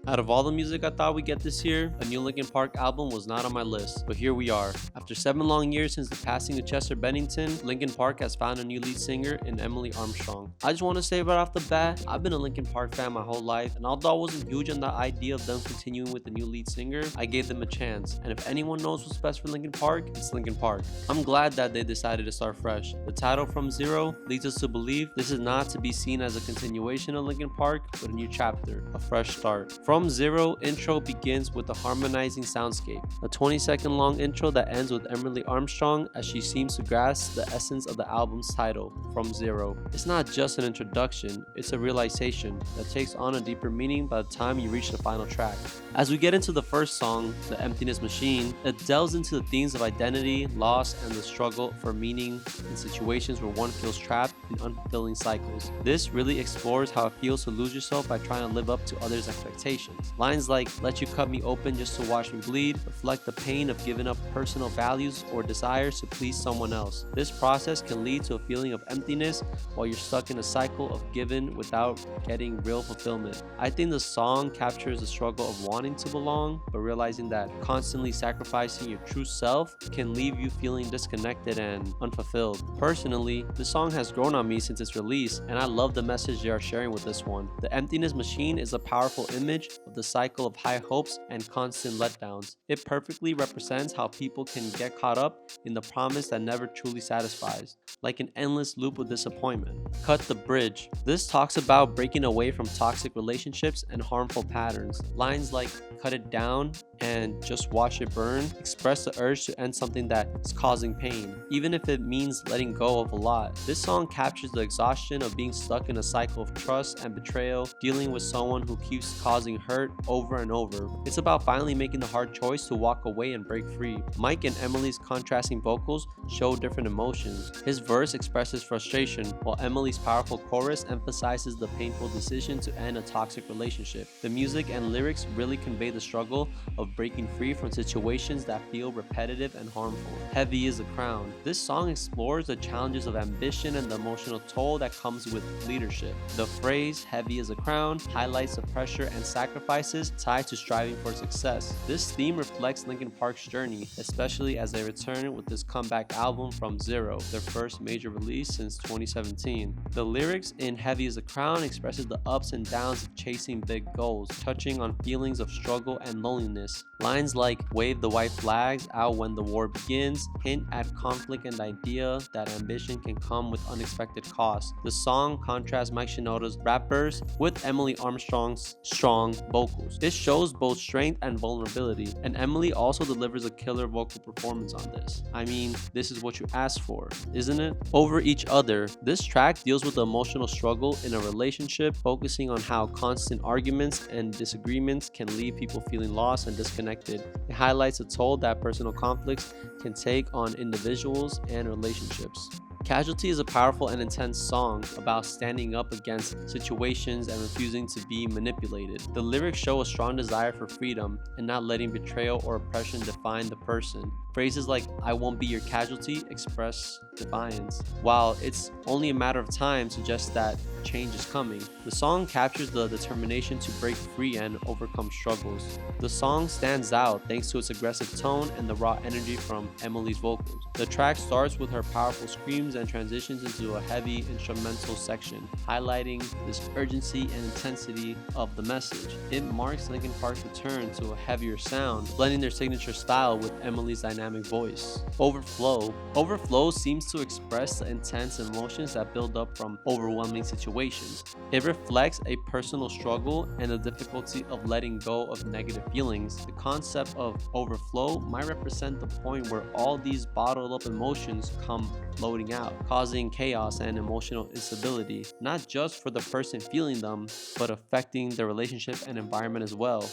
Out of all the music I thought we'd get this year, a new Linkin Park album was not on my list, but here we are. After 7 long years since the passing of Chester Bennington, Linkin Park has found a new lead singer in Emily Armstrong. I just want to say right off the bat, I've been a Linkin Park fan my whole life, and although I wasn't huge on the idea of them continuing with the new lead singer, I gave them a chance. And if anyone knows what's best for Linkin Park, it's Linkin Park. I'm glad that they decided to start fresh. The title From Zero leads us to believe this is not to be seen as a continuation of Linkin Park, but a new chapter, a fresh start. From Zero intro begins with a harmonizing soundscape, a 20-second long intro that ends with Emily Armstrong as she seems to grasp the essence of the album's title, From Zero. It's not just an introduction, it's a realization that takes on a deeper meaning by the time you reach the final track. As we get into the first song, The Emptiness Machine, it delves into the themes of identity, loss, and the struggle for meaning in situations where one feels trapped in unfulfilling cycles. This really explores how it feels to lose yourself by trying to live up to others' expectations. Lines like, "Let you cut me open just to watch me bleed," reflect the pain of giving up personal values or desires to please someone else. This process can lead to a feeling of emptiness while you're stuck in a cycle of giving without getting real fulfillment. I think the song captures the struggle of wanting to belong, but realizing that constantly sacrificing your true self can leave you feeling disconnected and unfulfilled. Personally, the song has grown on me since its release, and I love the message they are sharing with this one. The Emptiness Machine is a powerful image of the cycle of high hopes and constant letdowns. It perfectly represents how people can get caught up in the promise that never truly satisfies, like an endless loop of disappointment. Cut the Bridge. This talks about breaking away from toxic relationships and harmful patterns. Lines like, "Cut it down and just watch it burn" express the urge to end something that is causing pain, even if it means letting go of a lot. This song captures the exhaustion of being stuck in a cycle of trust and betrayal, dealing with someone who keeps causing hurt over and over. It's about finally making the hard choice to walk away and break free. Mike and Emily's contrasting vocals show different emotions. His verse expresses frustration, while Emily's powerful chorus emphasizes the painful decision to end a toxic relationship. The music and lyrics really convey the struggle of breaking free from situations that feel repetitive and harmful. Heavy is a Crown. This song explores the challenges of ambition and the emotional toll that comes with leadership. The phrase "heavy is a crown" highlights the pressure and sacrifices tied to striving for success. This theme reflects Linkin Park's journey, especially as they return with this comeback album From Zero, their first major release since 2017. The lyrics in Heavy is a Crown expresses the ups and downs of chasing big goals, touching on feelings of struggle and loneliness. Lines like "Wave the white flags out when the war begins" hint at conflict and the idea that ambition can come with unexpected costs. The song contrasts Mike Shinoda's rap verse with Emily Armstrong's strong vocals. It shows both strength and vulnerability, and Emily also delivers a killer vocal performance on this. I mean, this is what you asked for, isn't it? Over Each Other. This track deals with the emotional struggle in a relationship, focusing on how constant arguments and disagreements can leave people feeling lost and disconnected. It highlights the toll that personal conflicts can take on individuals and relationships. Casualty is a powerful and intense song about standing up against situations and refusing to be manipulated. The lyrics show a strong desire for freedom and not letting betrayal or oppression define the person. Phrases like "I won't be your casualty" express defiance, while "it's only a matter of time" suggests that change is coming. The song captures the determination to break free and overcome struggles. The song stands out thanks to its aggressive tone and the raw energy from Emily's vocals. The track starts with her powerful screams and transitions into a heavy instrumental section, highlighting this urgency and intensity of the message. It marks Linkin Park's return to a heavier sound, blending their signature style with Emily's dynamic voice. Overflow. Overflow seems to express the intense emotions that build up from overwhelming situations. It reflects a personal struggle and the difficulty of letting go of negative feelings. The concept of overflow might represent the point where all these bottled up emotions come floating out, causing chaos and emotional instability, not just for the person feeling them, but affecting the relationship and environment as well.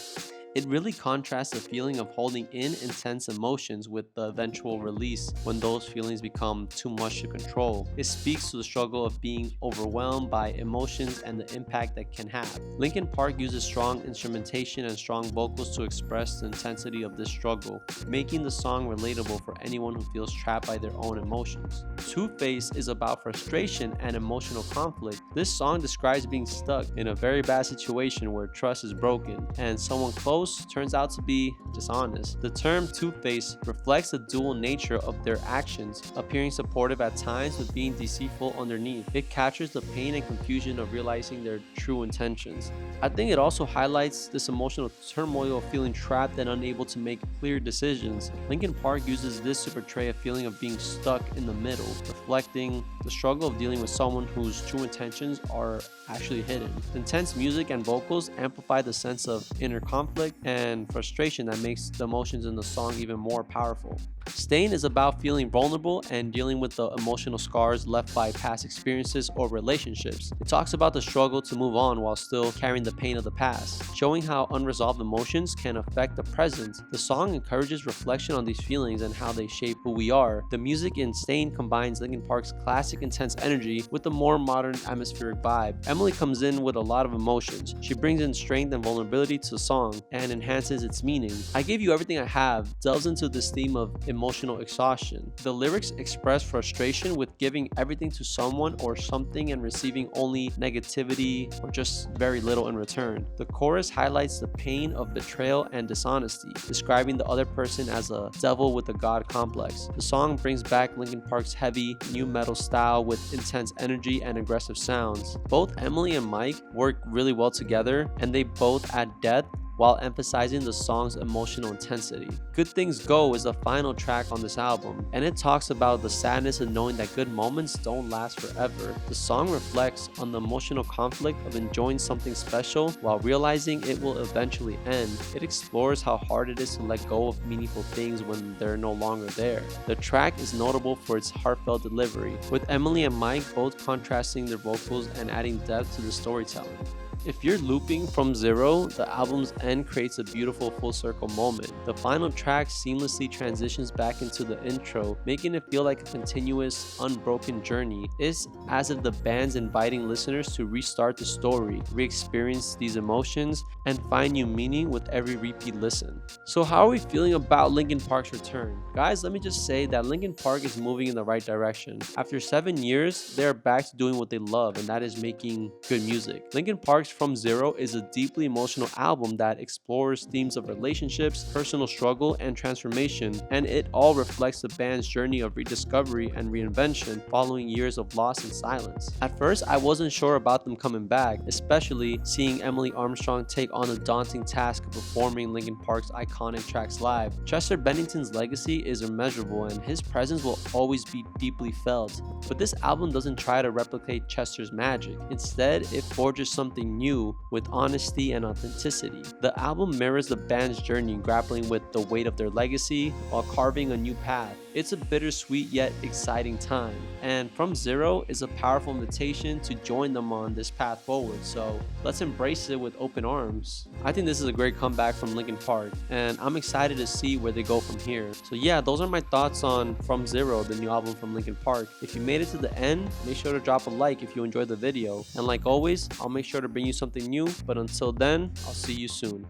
It really contrasts the feeling of holding in intense emotions with the eventual release when those feelings become too much to control. It speaks to the struggle of being overwhelmed by emotions and the impact that can have. Linkin Park uses strong instrumentation and strong vocals to express the intensity of this struggle, making the song relatable for anyone who feels trapped by their own emotions. Two-Face is about frustration and emotional conflict. This song describes being stuck in a very bad situation where trust is broken and someone close turns out to be dishonest. The term two-face reflects the dual nature of their actions, appearing supportive at times but being deceitful underneath. It captures the pain and confusion of realizing their true intentions. I think it also highlights this emotional turmoil of feeling trapped and unable to make clear decisions. Linkin Park uses this to portray a feeling of being stuck in the middle, reflecting the struggle of dealing with someone whose true intentions are actually hidden. The intense music and vocals amplify the sense of inner conflict and frustration that makes the emotions in the song even more powerful. Stain is about feeling vulnerable and dealing with the emotional scars left by past experiences or relationships. It talks about the struggle to move on while still carrying the pain of the past, showing how unresolved emotions can affect the present. The song encourages reflection on these feelings and how they shape who we are. The music in Stain combines Linkin Park's classic intense energy with a more modern atmospheric vibe. Emily comes in with a lot of emotions. She brings in strength and vulnerability to the song and enhances its meaning. I Gave You Everything I Have delves into this theme of emotional exhaustion. The lyrics express frustration with giving everything to someone or something and receiving only negativity or just very little in return. The chorus highlights the pain of betrayal and dishonesty, describing the other person as a devil with a god complex. The song brings back Linkin Park's heavy, new metal style with intense energy and aggressive sounds. Both Emily and Mike work really well together, and they both add depth while emphasizing the song's emotional intensity. Good Things Go is the final track on this album, and it talks about the sadness of knowing that good moments don't last forever. The song reflects on the emotional conflict of enjoying something special while realizing it will eventually end. It explores how hard it is to let go of meaningful things when they're no longer there. The track is notable for its heartfelt delivery, with Emily and Mike both contrasting their vocals and adding depth to the storytelling. If you're looping from zero, the album's end creates a beautiful full circle moment. The final track seamlessly transitions back into the intro, making it feel like a continuous, unbroken journey. It's as if the band's inviting listeners to restart the story, re-experience these emotions, and find new meaning with every repeat listen. So how are we feeling about Linkin Park's return? Guys, let me just say that Linkin Park is moving in the right direction. After 7 years, they are back to doing what they love, and that is making good music. Linkin Park's From Zero is a deeply emotional album that explores themes of relationships, personal struggle, and transformation, and it all reflects the band's journey of rediscovery and reinvention following years of loss and silence. At first, I wasn't sure about them coming back, especially seeing Emily Armstrong take on the daunting task of performing Linkin Park's iconic tracks live. Chester Bennington's legacy is immeasurable, and his presence will always be deeply felt. But this album doesn't try to replicate Chester's magic. Instead, it forges something new with honesty and authenticity. The album mirrors the band's journey, grappling with the weight of their legacy while carving a new path. It's a bittersweet yet exciting time, and From Zero is a powerful invitation to join them on this path forward, so let's embrace it with open arms. I think this is a great comeback from Linkin Park, and I'm excited to see where they go from here. So yeah, those are my thoughts on From Zero, the new album from Linkin Park. If you made it to the end, make sure to drop a like if you enjoyed the video, and like always, I'll make sure to bring you something new, but until then, I'll see you soon.